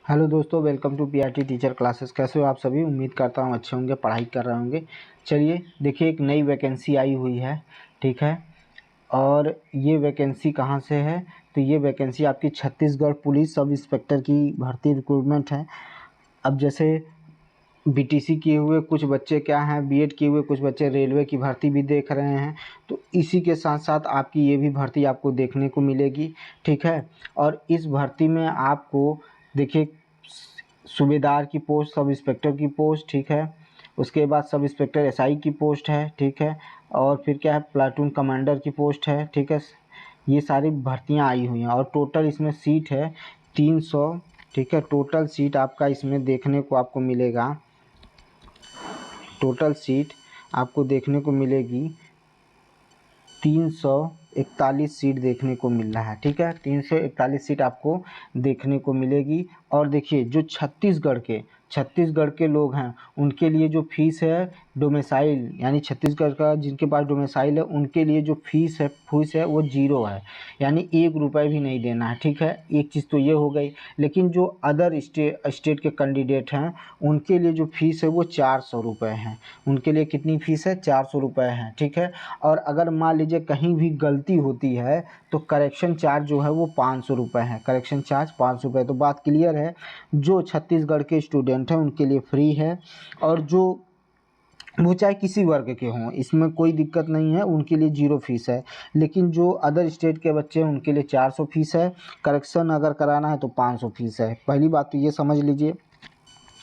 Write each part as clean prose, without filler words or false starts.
Hello दोस्तों, welcome to PRT teacher classes. कैसे हो आप सभी? उम्मीद करता हूँ अच्छे होंगे, पढ़ाई कर रहे होंगे। चलिए देखिए, एक नई वैकेंसी आई हुई है, ठीक है। और ये वैकेंसी कहाँ से है? तो ये वैकेंसी आपकी छत्तीसगढ़ पुलिस सब इंस्पेक्टर की भर्ती रिक्रूटमेंट है। अब जैसे बीटीसी किए हुए कुछ बच्चे क्या हैं, बीएड किए हुए कुछ बच्चे रेलवे की भर्ती भी देख रहे हैं, तो इसी के साथ साथ आपकी ये भी भर्ती आपको देखने को मिलेगी, ठीक है। और इस भर्ती में आपको देखिए, सूबेदार की पोस्ट, सब इंस्पेक्टर की पोस्ट, ठीक है। उसके बाद सब इंस्पेक्टर एसआई की पोस्ट है, ठीक है। और फिर क्या है, प्लाटून कमांडर की पोस्ट है, ठीक है। ये सारी भर्तियां आई हुई हैं और टोटल इसमें सीट है 300, ठीक है। टोटल सीट आपका इसमें देखने को आपको मिलेगा, टोटल सीट आपको देखने को मिलेगी 341 सीट देखने को मिल रहा है, ठीक है। 341 सीट आपको देखने को मिलेगी। और देखिए, जो छत्तीसगढ़ के लोग हैं उनके लिए जो फीस है डोमिसाइल, यानी छत्तीसगढ़ का जिनके पास डोमिसाइल है उनके लिए जो फीस है वो ज़ीरो है, यानी 1 रुपये भी नहीं देना है, ठीक है। एक चीज़ तो ये हो गई। लेकिन जो अदर स्टेट के कैंडिडेट हैं उनके लिए जो फीस है वो 400 रुपये है। उनके लिए कितनी फ़ीस है? 400 रुपये है, ठीक है। और अगर मान लीजिए कहीं भी गलती होती है तो करेक्शन चार्ज जो है वो 500 रुपये है। करेक्शन चार्ज 500 रुपये। तो बात क्लियर है, जो छत्तीसगढ़ के स्टूडेंट हैं उनके लिए फ्री है, और जो वो चाहे किसी वर्ग के हों, इसमें कोई दिक्कत नहीं है, उनके लिए ज़ीरो फीस है। लेकिन जो अदर स्टेट के बच्चे हैं उनके लिए 400 फीस है। करेक्शन अगर कराना है तो 500 फीस है। पहली बात तो ये समझ लीजिए।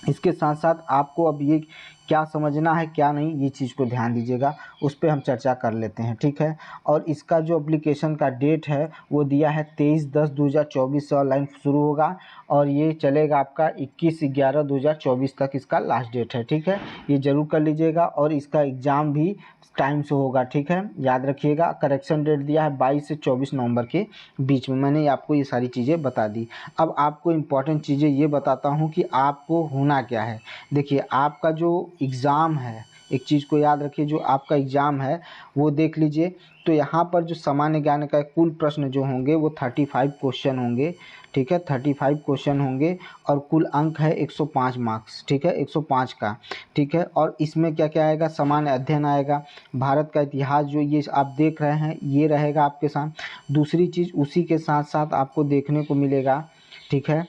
इसके साथ साथ आपको अब ये क्या समझना है क्या नहीं, ये चीज़ को ध्यान दीजिएगा, उस पर हम चर्चा कर लेते हैं, ठीक है। और इसका जो एप्लीकेशन का डेट है वो दिया है 23/10/2024 से ऑनलाइन शुरू होगा, और ये चलेगा आपका 21/11/2024 तक इसका लास्ट डेट है, ठीक है। ये ज़रूर कर लीजिएगा। और इसका एग्ज़ाम भी टाइम से होगा, ठीक है, याद रखिएगा। करेक्शन डेट दिया है 22 से 24 नवंबर के बीच में। मैंने आपको ये सारी चीज़ें बता दी। अब आपको इम्पॉर्टेंट चीज़ें ये बताता हूँ कि आपको होना क्या है। देखिए, आपका जो एग्ज़ाम है, एक चीज़ को याद रखिए, जो आपका एग्ज़ाम है वो देख लीजिए। तो यहाँ पर जो सामान्य ज्ञान का कुल प्रश्न जो होंगे वो 35 क्वेश्चन होंगे, ठीक है। 35 क्वेश्चन होंगे और कुल अंक है 105 मार्क्स, ठीक है, 105 का, ठीक है। और इसमें क्या क्या आएगा? सामान्य अध्ययन आएगा, भारत का इतिहास जो ये आप देख रहे हैं ये रहेगा आपके साथ। दूसरी चीज़ उसी के साथ साथ आपको देखने को मिलेगा, ठीक है।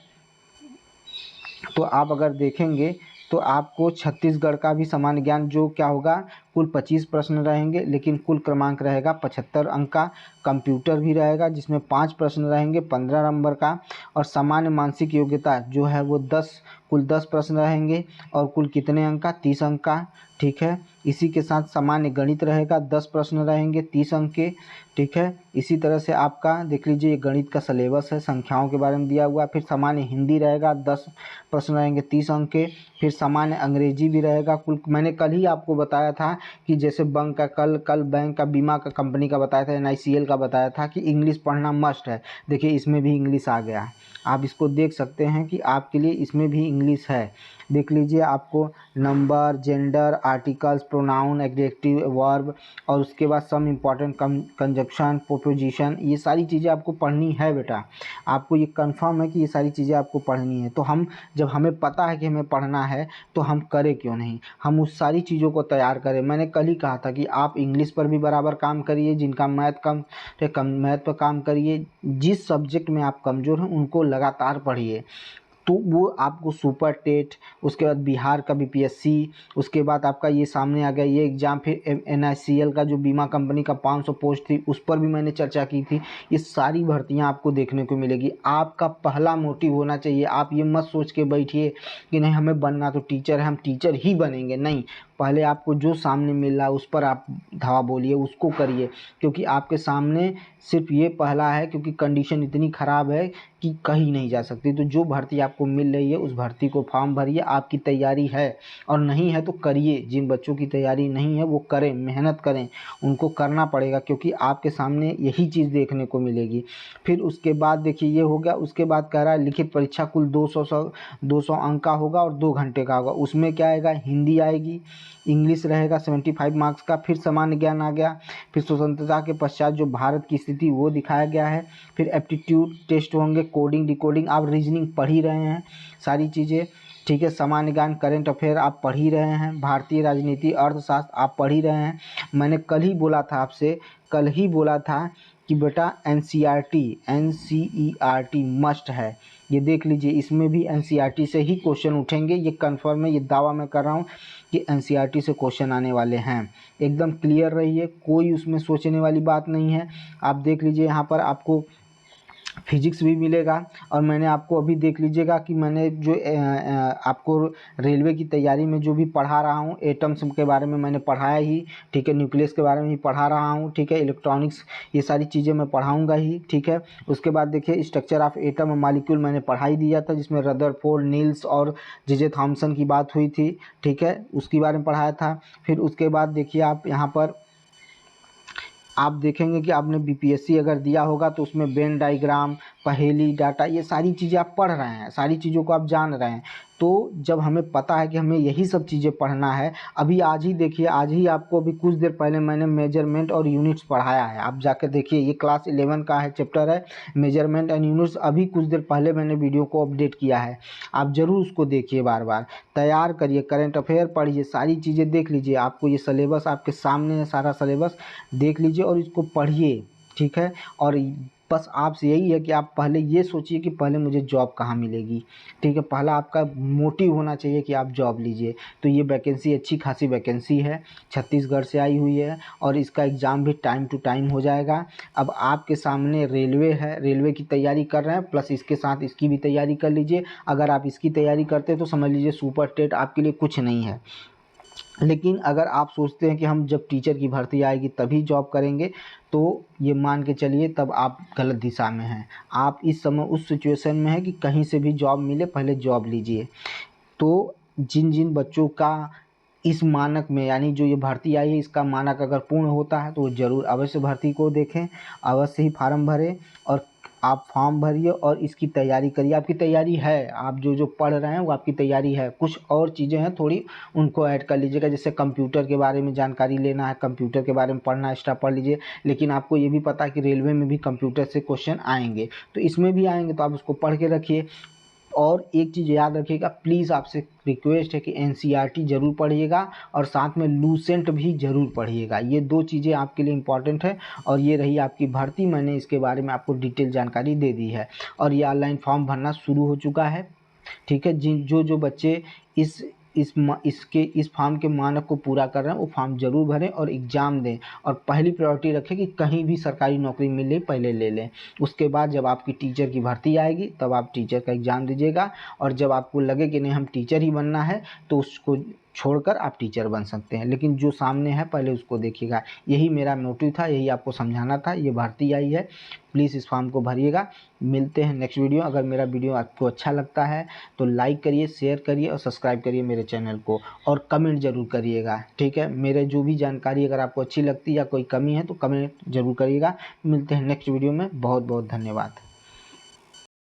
तो आप अगर देखेंगे तो आपको छत्तीसगढ़ का भी सामान्य ज्ञान जो क्या होगा, कुल 25 प्रश्न रहेंगे, लेकिन कुल क्रमांक रहेगा 75 अंक का। कंप्यूटर भी रहेगा जिसमें 5 प्रश्न रहेंगे 15 नंबर का। और सामान्य मानसिक योग्यता जो है वो कुल 10 प्रश्न रहेंगे, और कुल कितने अंक का? 30 अंक का, ठीक है। इसी के साथ सामान्य गणित रहेगा, 10 प्रश्न रहेंगे 30 अंक के, ठीक है। इसी तरह से आपका देख लीजिए, ये गणित का सिलेबस है, संख्याओं के बारे में दिया हुआ है। फिर सामान्य हिंदी रहेगा, 10 प्रश्न रहेंगे 30 अंक के। फिर सामान्य अंग्रेजी भी रहेगा। कुल मैंने कल ही आपको बताया था कि जैसे बैंक का कल बैंक का, बीमा का कंपनी का बताया था, एनआईसीएल का बताया था कि इंग्लिश पढ़ना मस्ट है। देखिए, इसमें भी इंग्लिश आ गया है। आप इसको देख सकते हैं कि आपके लिए इसमें भी इंग्लिश है। देख लीजिए, आपको number, gender, articles, pronoun, adjective, verb, और उसके बाद सम इम्पॉर्टेंट कंजक्शन, प्रोपोजिशन, ये सारी चीज़ें आपको पढ़नी है बेटा। आपको ये कंफर्म है कि ये सारी चीज़ें आपको पढ़नी है। तो हम जब हमें पता है कि हमें पढ़ना है तो हम करें क्यों नहीं, हम उस सारी चीज़ों को तैयार करें। मैंने कल ही कहा था कि आप इंग्लिश पर भी बराबर काम करिए, जिनका मैथ पर काम करिए। जिस सब्जेक्ट में आप कमज़ोर हैं उनको लगातार पढ़िए, तो वो आपको सुपर टेट, उसके बाद बिहार का बीपीएससी, उसके बाद आपका ये सामने आ गया ये एग्ज़ाम। फिर एनआईसीएल का जो बीमा कंपनी का 500 पोस्ट थी उस पर भी मैंने चर्चा की थी। ये सारी भर्तियां आपको देखने को मिलेगी। आपका पहला मोटिव होना चाहिए, आप ये मत सोच के बैठिए कि नहीं हमें बनना तो टीचर है, हम टीचर ही बनेंगे। नहीं, पहले आपको जो सामने मिल रहा है उस पर आप धावा बोलिए, उसको करिए, क्योंकि आपके सामने सिर्फ ये पहला है, क्योंकि कंडीशन इतनी ख़राब है कि कहीं नहीं जा सकती। तो जो भर्ती आपको मिल रही है उस भर्ती को फॉर्म भरिए, आपकी तैयारी है और नहीं है तो करिए। जिन बच्चों की तैयारी नहीं है वो करें, मेहनत करें, उनको करना पड़ेगा, क्योंकि आपके सामने यही चीज़ देखने को मिलेगी। फिर उसके बाद देखिए, ये हो गया। उसके बाद कह रहा है लिखित परीक्षा कुल 200 अंक का होगा और 2 घंटे का होगा। उसमें क्या आएगा? हिंदी आएगी, इंग्लिश रहेगा 75 मार्क्स का। फिर सामान्य ज्ञान आ गया। फिर स्वतंत्रता के पश्चात जो भारत की स्थिति वो दिखाया गया है। फिर एप्टीट्यूड टेस्ट होंगे, कोडिंग डिकोडिंग आप रीजनिंग पढ़ ही रहे हैं सारी चीज़ें, ठीक है। सामान्य ज्ञान करंट अफेयर आप पढ़ ही रहे हैं, भारतीय राजनीति अर्थशास्त्र आप पढ़ ही रहे हैं। मैंने कल ही बोला था आपसे, कल ही बोला था कि बेटा NCERT मस्ट है, ये देख लीजिए, इसमें भी NCERT से ही क्वेश्चन उठेंगे, ये कंफर्म है, ये दावा मैं कर रहा हूँ कि NCERT से क्वेश्चन आने वाले हैं। एकदम क्लियर रहिए, कोई उसमें सोचने वाली बात नहीं है। आप देख लीजिए यहाँ पर आपको फिजिक्स भी मिलेगा, और मैंने आपको अभी देख लीजिएगा कि मैंने जो आपको रेलवे की तैयारी में जो भी पढ़ा रहा हूँ, एटम्स के बारे में मैंने पढ़ाया ही, ठीक है, न्यूक्लियस के बारे में भी पढ़ा रहा हूँ, ठीक है, इलेक्ट्रॉनिक्स, ये सारी चीज़ें मैं पढ़ाऊँगा ही, ठीक है। उसके बाद देखिए स्ट्रक्चर ऑफ एटम और मॉलिक्यूल मैंने पढ़ा ही दिया था, जिसमें रदरफोर्ड, नील्स और जे थॉमसन की बात हुई थी, ठीक है, उसके बारे में पढ़ाया था। फिर उसके बाद देखिए आप यहाँ पर आप देखेंगे कि आपने BPSC अगर दिया होगा तो उसमें वेन डायग्राम, पहेली, डाटा, ये सारी चीज़ें आप पढ़ रहे हैं, सारी चीज़ों को आप जान रहे हैं। तो जब हमें पता है कि हमें यही सब चीज़ें पढ़ना है, अभी आज ही देखिए, आज ही आपको अभी कुछ देर पहले मैंने मेजरमेंट और यूनिट्स पढ़ाया है, आप जाकर देखिए, ये क्लास 11 का है, चैप्टर है मेजरमेंट एंड यूनिट्स, अभी कुछ देर पहले मैंने वीडियो को अपडेट किया है, आप ज़रूर उसको देखिए, बार बार तैयार करिए, करंट अफेयर पढ़िए, सारी चीज़ें देख लीजिए, आपको ये सिलेबस आपके सामने है, सारा सिलेबस देख लीजिए और इसको पढ़िए, ठीक है। और बस आपसे यही है कि आप पहले ये सोचिए कि पहले मुझे जॉब कहाँ मिलेगी, ठीक है, पहला आपका मोटिव होना चाहिए कि आप जॉब लीजिए। तो ये वैकेंसी अच्छी खासी वैकेंसी है, छत्तीसगढ़ से आई हुई है, और इसका एग्ज़ाम भी टाइम टू टाइम हो जाएगा। अब आपके सामने रेलवे है, रेलवे की तैयारी कर रहे हैं, प्लस इसके साथ इसकी भी तैयारी कर लीजिए। अगर आप इसकी तैयारी करते हैं तो समझ लीजिए सुपर टेट आपके लिए कुछ नहीं है। लेकिन अगर आप सोचते हैं कि हम जब टीचर की भर्ती आएगी तभी जॉब करेंगे, तो ये मान के चलिए तब आप गलत दिशा में हैं। आप इस समय उस सिचुएशन में हैं कि कहीं से भी जॉब मिले, पहले जॉब लीजिए। तो जिन जिन बच्चों का इस मानक में, यानी जो ये भर्ती आई है, इसका मानक अगर पूर्ण होता है तो वो ज़रूर अवश्य भर्ती को देखें, अवश्य ही फार्म भरें, और आप फॉर्म भरिए और इसकी तैयारी करिए। आपकी तैयारी है, आप जो जो पढ़ रहे हैं वो आपकी तैयारी है, कुछ और चीज़ें हैं थोड़ी, उनको ऐड कर लीजिएगा। जैसे कंप्यूटर के बारे में जानकारी लेना है, कंप्यूटर के बारे में पढ़ना, एक्स्ट्रा पढ़ लीजिए। लेकिन आपको ये भी पता है कि रेलवे में भी कंप्यूटर से क्वेश्चन आएंगे, तो इसमें भी आएंगे, तो आप उसको पढ़ के रखिए। और एक चीज़ याद रखिएगा, प्लीज़ आपसे रिक्वेस्ट है कि NCERT ज़रूर पढ़िएगा, और साथ में लूसेंट भी ज़रूर पढ़िएगा। ये दो चीज़ें आपके लिए इम्पॉर्टेंट है। और ये रही आपकी भर्ती, मैंने इसके बारे में आपको डिटेल जानकारी दे दी है, और ये ऑनलाइन फॉर्म भरना शुरू हो चुका है, ठीक है। जिन जो बच्चे इस फॉर्म के मानक को पूरा कर रहे हैं, वो फॉर्म ज़रूर भरें और एग्ज़ाम दें। और पहली प्रायोरिटी रखें कि कहीं भी सरकारी नौकरी मिले पहले ले लें, उसके बाद जब आपकी टीचर की भर्ती आएगी तब आप टीचर का एग्ज़ाम दीजिएगा। और जब आपको लगे कि नहीं हम टीचर ही बनना है, तो उसको छोड़कर आप टीचर बन सकते हैं, लेकिन जो सामने है पहले उसको देखिएगा। यही मेरा मोटिव था, यही आपको समझाना था। ये भर्ती आई है, प्लीज़ इस फॉर्म को भरिएगा। मिलते हैं नेक्स्ट वीडियो। अगर मेरा वीडियो आपको अच्छा लगता है तो लाइक करिए, शेयर करिए और सब्सक्राइब करिए मेरे चैनल को, और कमेंट ज़रूर करिएगा, ठीक है। मेरे जो भी जानकारी अगर आपको अच्छी लगती है या कोई कमी है तो कमेंट ज़रूर करिएगा। मिलते हैं नेक्स्ट वीडियो में। बहुत बहुत धन्यवाद।